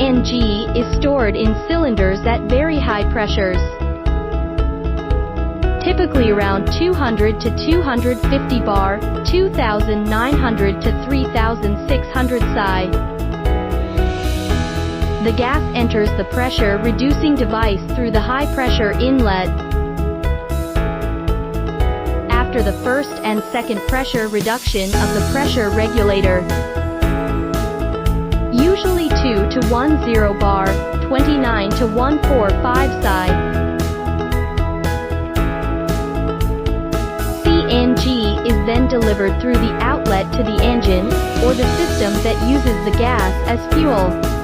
CNG is stored in cylinders at very high pressures, typically around 200 to 250 bar, 2,900 to 3,600 psi. The gas enters the pressure-reducing device through the high-pressure inlet. After the first and second pressure reduction of the pressure regulator, usually 2 to 10 bar, 29 to 145 psi. CNG is then delivered through the outlet to the engine, or the system that uses the gas as fuel.